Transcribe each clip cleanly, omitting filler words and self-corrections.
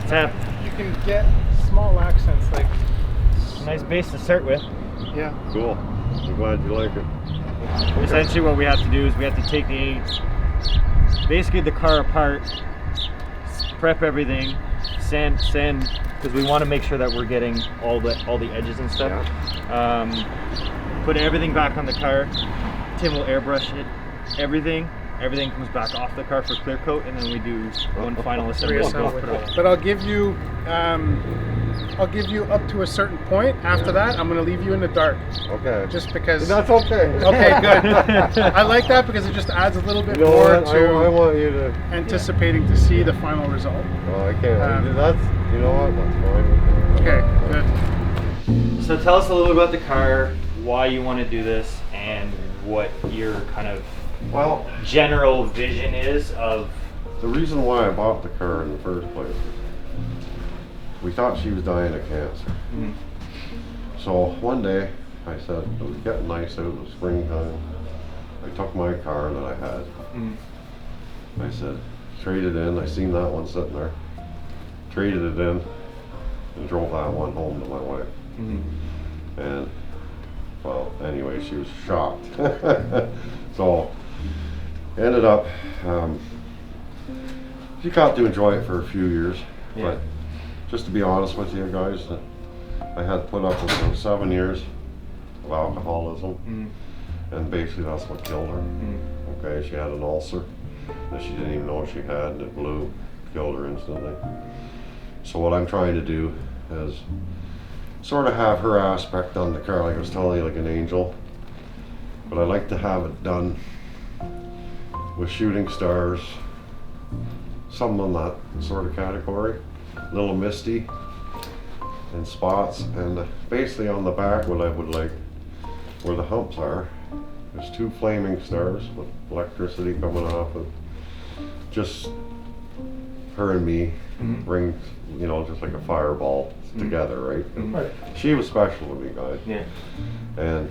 tap. You can get small accents like. Nice base to start with. Yeah. Cool. I'm glad you like it. Essentially what we have to do is we have to take basically the car apart, prep everything, sand, because we want to make sure that we're getting all the edges and stuff. Yeah. Put everything back on the car. Tim will airbrush it. Everything comes back off the car for clear coat, and then we do one final assembly. But I'll give you up to a certain point. After that, I'm going to leave you in the dark. Okay. Just because. That's okay. Okay, good. I like that because it just adds a little bit more what? to I want you to anticipating to see the final result. Oh, I can't. That's, you know what? That's fine. Okay, good. So tell us a little bit about the car, why you want to do this, and what your kind of general vision is of. The reason why I bought the car in the first place is we thought she was dying of cancer. Mm-hmm. So one day I said, it was getting nice out, it was springtime. I took my car that I had. Mm-hmm. I said, trade it in. I seen that one sitting there. Traded it in and drove that one home to my wife. Mm-hmm. And well, anyway, she was shocked. So ended up, she got to enjoy it for a few years. Yeah. But just to be honest with you guys, I had put up with about 7 years of alcoholism. Mm-hmm. And basically that's what killed her. Mm-hmm. Okay, she had an ulcer that she didn't even know she had, and it blew, killed her instantly. So what I'm trying to do is sort of have her aspect on the car, like I was telling you, like an angel. But I like to have it done with shooting stars, something on that sort of category. A little misty in spots, and basically on the back what I would like, where the humps are, there's 2 flaming stars with electricity coming off of just her and me. Mm-hmm. Bring, you know, just like a fireball together, right? Mm-hmm. She was special to me, guys. Yeah. And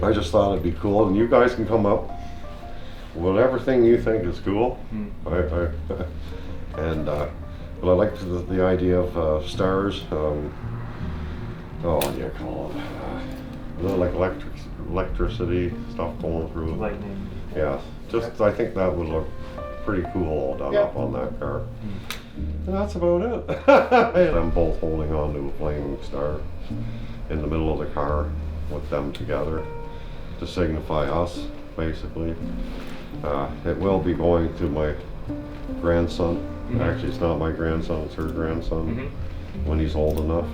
I just thought it'd be cool, and you guys can come up whatever thing you think is cool. But I like the idea of stars. What do you call it? A little like electricity stuff going through. Lightning. Yeah, just I think that would look pretty cool all done up on that car. And that's about it. I'm both holding on to a flaming star in the middle of the car with them together to signify us, basically. It will be going to my grandson. Mm-hmm. Actually, it's not my grandson, it's her grandson, when he's old enough.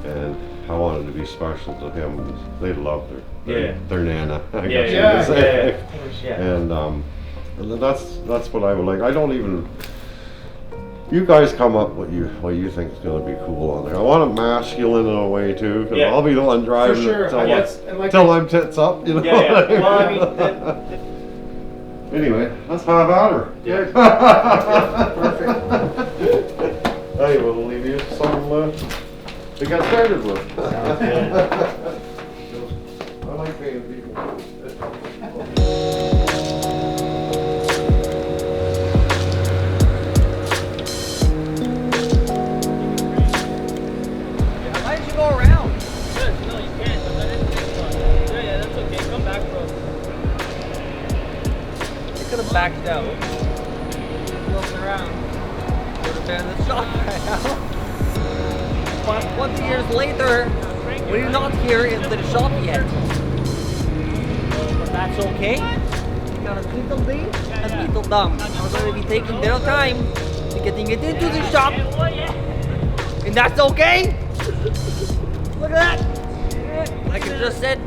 And I wanted to be special to him. They loved her. Their Nana, I guess you could say. And that's what I would like. I don't even. You guys come up what you think is going to be cool on there. I want it masculine in a way too, because I'll be the one driving it till I'm tits up. You know. Well, I mean. Anyway, let's have at her. Yeah. Perfect. Hey, we'll leave you some to get started with. I like paying people. Why did you go around? Good. No, you can't. I didn't think about that. Yeah, that's okay. Come back, bro. You could have backed out. Looking around. Would have been in the shop right now. But 20 years later, we're not here in the shop yet. But that's okay. We got a little day and a little dumb. We're going to be taking their time to getting it into the shop. And that's okay. Look at that. Like I just said,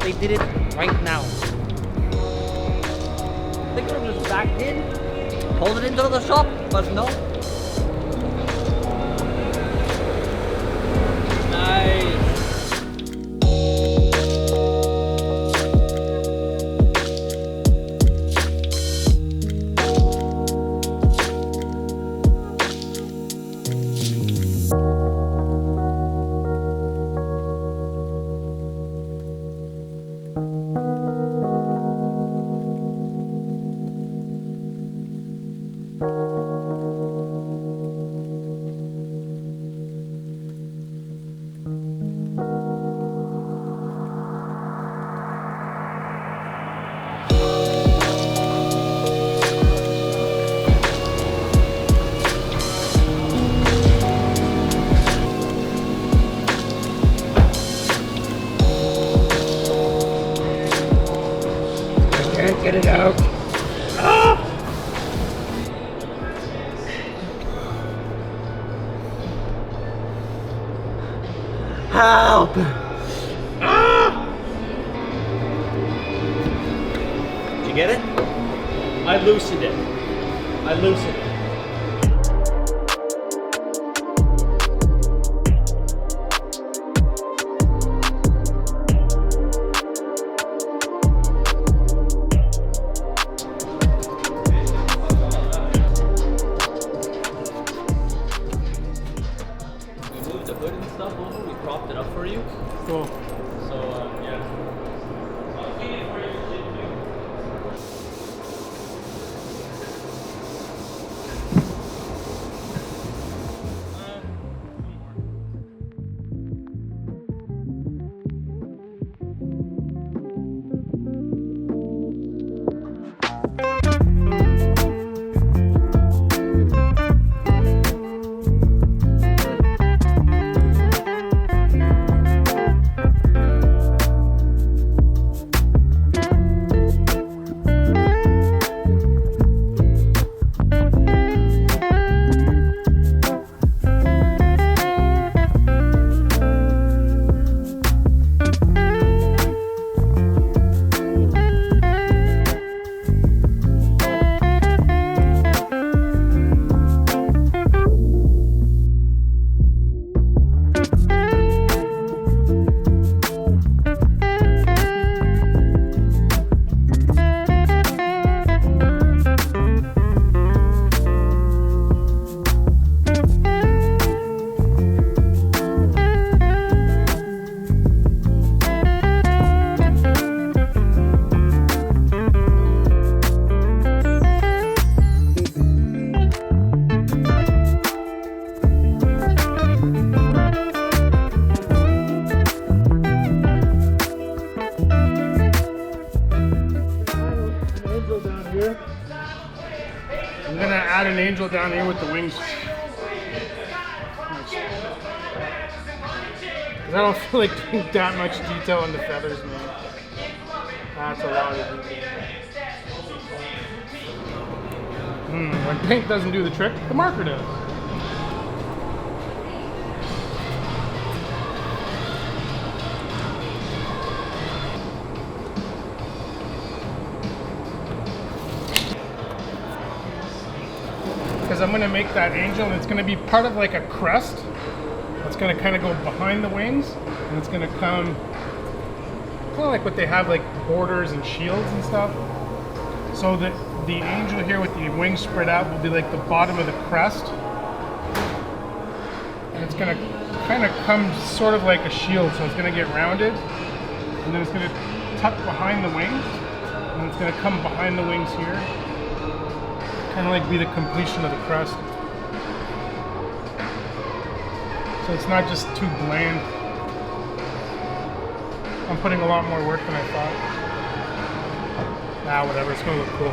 they did it right now. They could have just backed in, pulled it into the shop, but no. Nice. Help! Did you get it? I loosened it. I loosened it. We moved the hood and stuff over. We propped it up for you. Cool. So yeah. I'm gonna add an angel down here with the wings. 'Cause I don't feel like doing that much detail on the feathers, man. That's a lot of detail. When paint doesn't do the trick, the marker does. Because I'm going to make that angel, and it's going to be part of like a crest. It's going to kind of go behind the wings, and it's going to come kind of like what they have, like borders and shields and stuff. So that the angel here with the wings spread out will be like the bottom of the crest, and it's going to kind of come sort of like a shield. So it's going to get rounded, and then it's going to tuck behind the wings, and it's going to come behind the wings here. Kind of like be the completion of the crest. So it's not just too bland. I'm putting a lot more work than I thought. Ah, whatever, it's gonna look cool.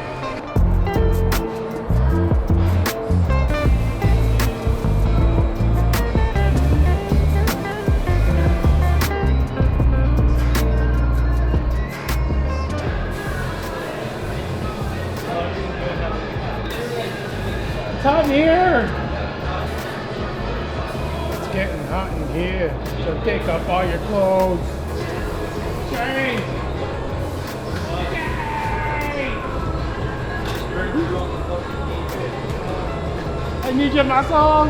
It's hot in here! It's getting hot in here. So take off all your clothes. Change! I need your muscles!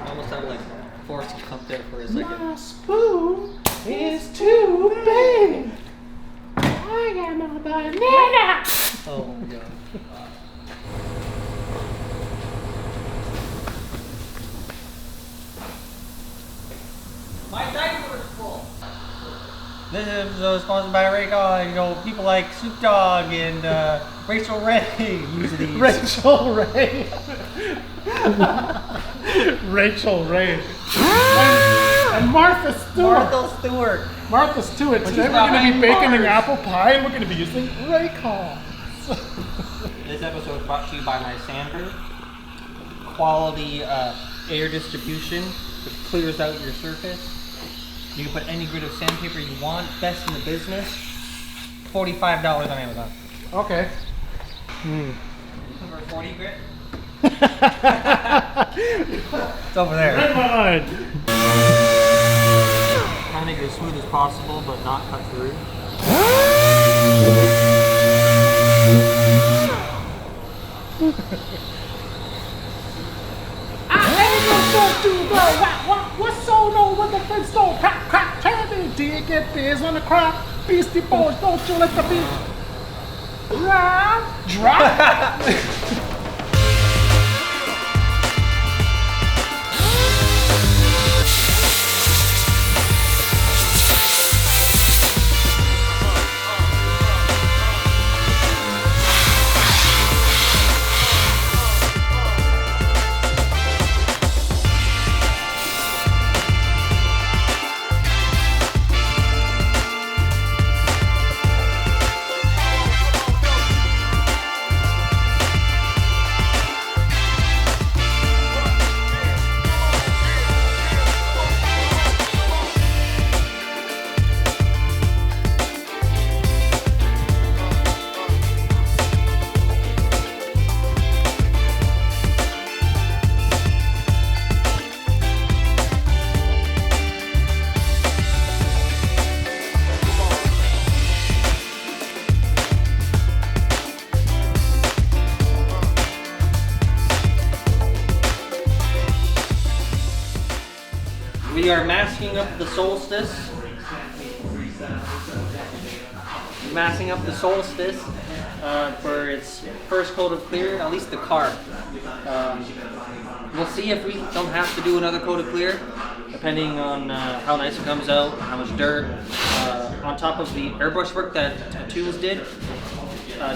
Almost sounded like Forrest Gump there for a second. My spoon is too big. I I am a banana. Oh my god. My diaper is full. This is sponsored by Raycon. You know, people like Snoop Dogg and Rachel Ray use these. Rachel Ray. Rachel Ray. And Martha Stewart. Martha Stewart. Martha Stewart. Today we're not going to be many baking an bars. apple pie and we're going to be using Raycon. This episode is brought to you by my sander. Quality air distribution, which clears out your surface. You can put any grit of sandpaper you want. Best in the business. $45 on Amazon. Okay. For 40 grit? It's over there. Come on. Trying to make it as smooth as possible, but not cut through. What's so low with the fence don't crack, crack, candy? Do you get this on the crack? Beastie Boys, don't you like the beat? Drop. We are masking up the Solstice. Masking up the Solstice for its first coat of clear, at least the car. We'll see if we don't have to do another coat of clear, depending on how nice it comes out, how much dirt. On top of the airbrush work that Tunes did,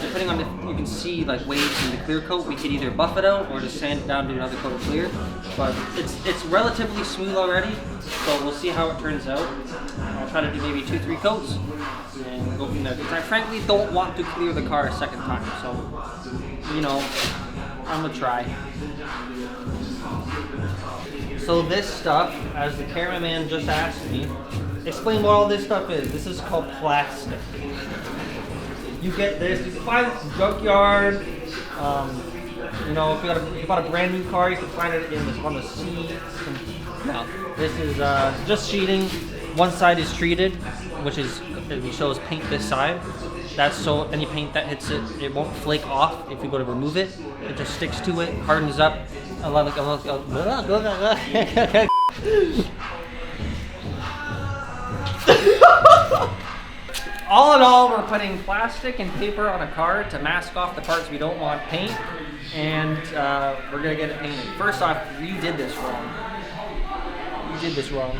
depending on if you can see like waves in the clear coat, we could either buff it out or just sand it down to another coat of clear. But it's relatively smooth already, so we'll see how it turns out. I'll try to do maybe 2-3 coats and go from there. Because I frankly don't want to clear the car a second time, so you know, I'm gonna try. So this stuff, as the cameraman just asked me, explain what all this stuff is. This is called plastic. You get this, you can find this in the junkyard. You know, if you bought a brand new car, you can find it on the seats. No, this is just sheeting. One side is treated, which shows paint this side. That's so any paint that hits it, it won't flake off if you go to remove it. It just sticks to it, hardens up. All in all, we're putting plastic and paper on a car to mask off the parts we don't want paint, and we're gonna get it painted. First off, you did this wrong. You did this wrong.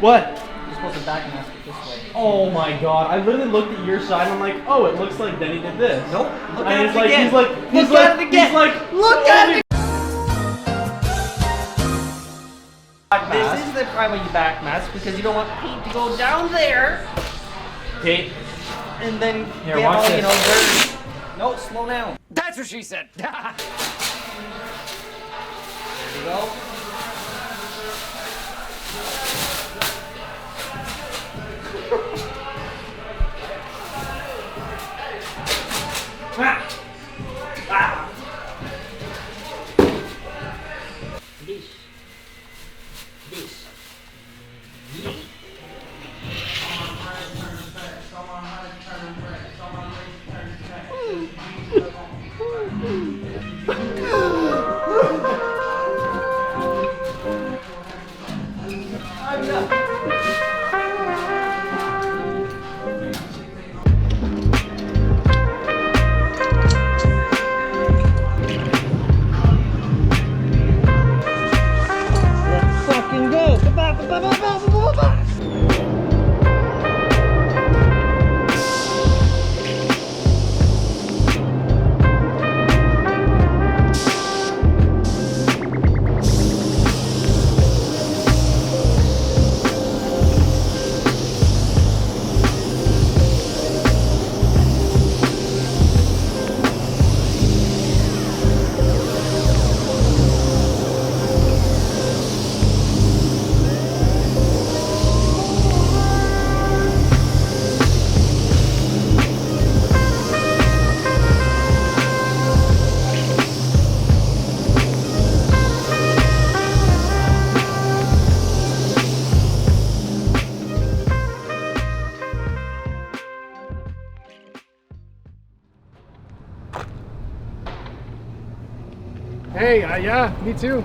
What? You're supposed to back mask it this way. Oh my god, I literally looked at your side and I'm like, oh, it looks like Denny did this. Nope. Look And at he's it like, again. he's like, Look at it again. He's like, Look at holy it. This is the primary back mask because you don't want paint to go down there Kate, and then Here, get watch all, this. you know, dirty. No, slow down. That's what she said. There you go. Hey, yeah, me too.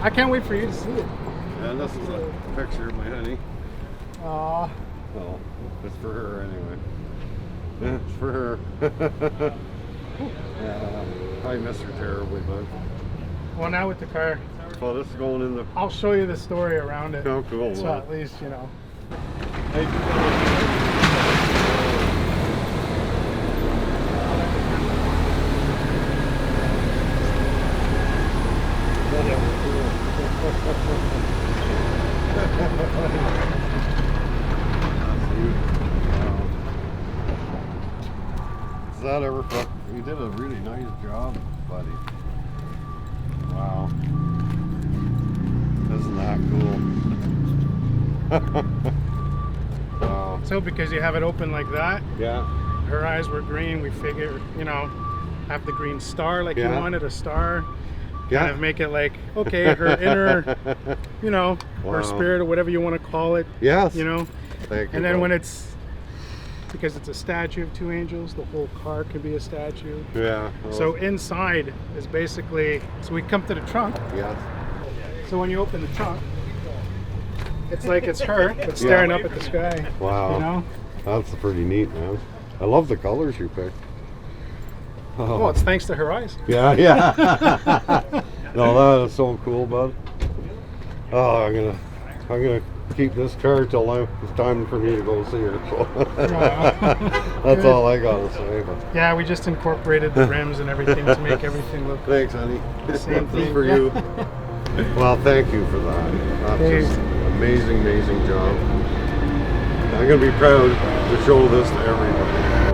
I can't wait for you to see it. And this is a picture of my honey. Aw. Well, it's for her anyway. Yeah, it's for her. I miss her terribly, but Well, now with the car, well, this is going in the. I'll show you the story around it. Oh, cool. So at least, you know. Is that ever fun? You did a really nice job, buddy. Wow. Isn't that cool? Wow. So because you have it open like that, Yeah. her eyes were green, we figured, you know, have the green star like you Yeah. wanted, a star. Yeah. Kind of make it like, okay, her inner, you know, Wow. her spirit or whatever you want to call it, Yes. you know. Thank you. And then bud. when it's, because it's a statue of two angels, the whole car can be a statue. Yeah. So inside is basically, so we come to the trunk. Yes. So when you open the trunk, it's like it's her, but staring up at the sky. Wow. You know? That's pretty neat, man. I love the colors you picked. Oh, it's thanks to her eyes. Yeah, yeah. No, that is so cool, bud. Oh, I'm gonna keep this car till it's time for me to go see her. So. That's all I gotta say. But Yeah, we just incorporated the rims and everything to make everything look thanks, honey. Same This is thing. for you. Well, thank you for that. That's Hey. just amazing, amazing job. I'm gonna be proud to show this to everybody.